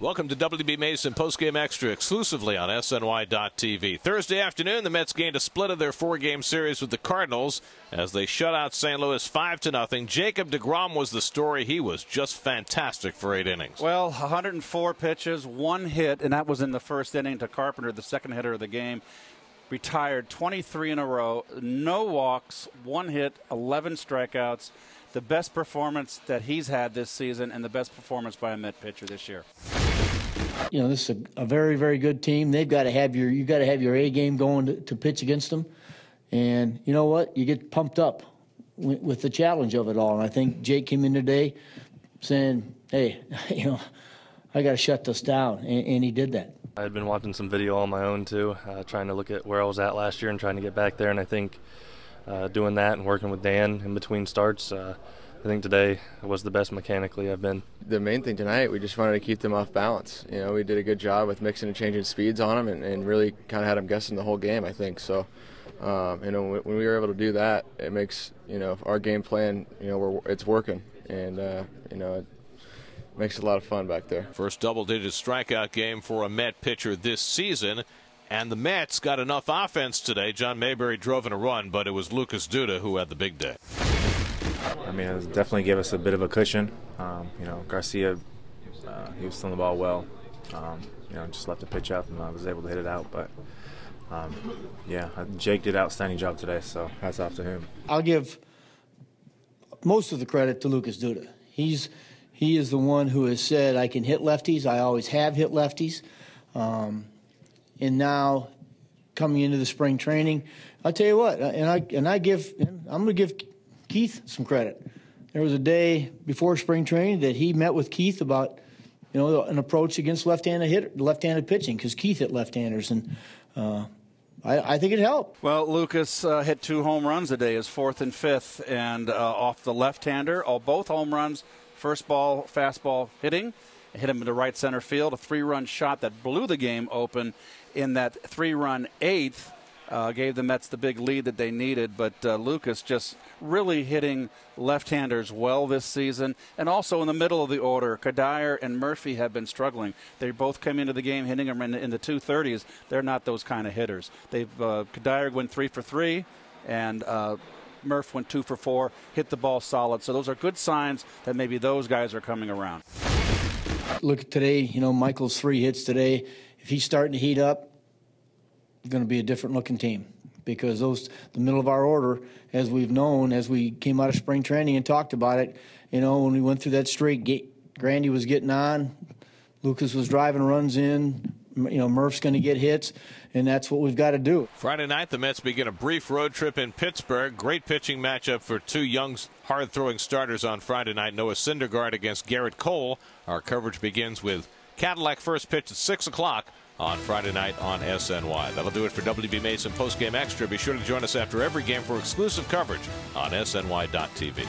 Welcome to WB Mason Postgame Extra exclusively on SNY.TV. Thursday afternoon, the Mets gained a split of their four-game series with the Cardinals as they shut out St. Louis 5-0. Jacob deGrom was the story. He was just fantastic for 8 innings. Well, 104 pitches, 1 hit, and that was in the first inning to Carpenter, the second hitter of the game. Retired 23 in a row, no walks, 1 hit, 11 strikeouts. The best performance that he's had this season and the best performance by a Met pitcher this year. You know, this is a very, very good team. They've got to have you got to have your A game going to pitch against them. And you know what? You get pumped up with the challenge of it all. And I think Jake came in today saying, hey, you know, I got to shut this down. And he did that. I had been watching some video on my own, too, trying to look at where I was at last year and trying to get back there. And I think doing that and working with Dan in between starts, I think today was the best mechanically I've been. The main thing tonight, we just wanted to keep them off balance. You know, we did a good job with mixing and changing speeds on them and really kind of had them guessing the whole game, I think. So, you know, when we were able to do that, it makes, you know, our game plan, you know, it's working. And, you know, it makes it a lot of fun back there. First double-digit strikeout game for a Met pitcher this season. And the Mets got enough offense today. John Mayberry drove in a run, but it was Lucas Duda who had the big day. I mean, it definitely gave us a bit of a cushion. You know, Garcia, he was throwing the ball well. You know, just left the pitch up and I was able to hit it out. But, yeah, Jake did an outstanding job today, so hats off to him. I'll give most of the credit to Lucas Duda. He is the one who has said, I can hit lefties. I always have hit lefties. And now, coming into the spring training, I'll tell you what, I'm going to give Keith some credit. There was a day before spring training that he met with Keith about, you know, an approach against left-handed pitching, because Keith hit left-handers, and I think it helped. Well, Lucas hit 2 home runs today, his 4th and 5th, and off the left-hander. Both home runs, first ball, fastball hitting. Hit him into right center field, a 3-run shot that blew the game open in that 3-run 8th. Gave the Mets the big lead that they needed, but Lucas just really hitting left-handers well this season. And also in the middle of the order, Kadire and Murphy have been struggling. They both came into the game hitting them in the 230s. They're not those kind of hitters. Kadire went 3 for 3, and Murph went 2 for 4, hit the ball solid. So those are good signs that maybe those guys are coming around. Look at today, you know, Michael's 3 hits today. If he's starting to heat up, it's going to be a different looking team, because the middle of our order, as we've known, as we came out of spring training and talked about it, you know, when we went through that streak, Grandy was getting on, Lucas was driving runs in, you know, Murph's going to get hits, and that's what we've got to do. Friday night, the Mets begin a brief road trip in Pittsburgh. Great pitching matchup for 2 young, hard-throwing starters on Friday night. Noah Syndergaard against Garrett Cole. Our coverage begins with Cadillac first pitch at 6 o'clock on Friday night on SNY. That'll do it for WB Mason Postgame Extra. Be sure to join us after every game for exclusive coverage on SNY.TV.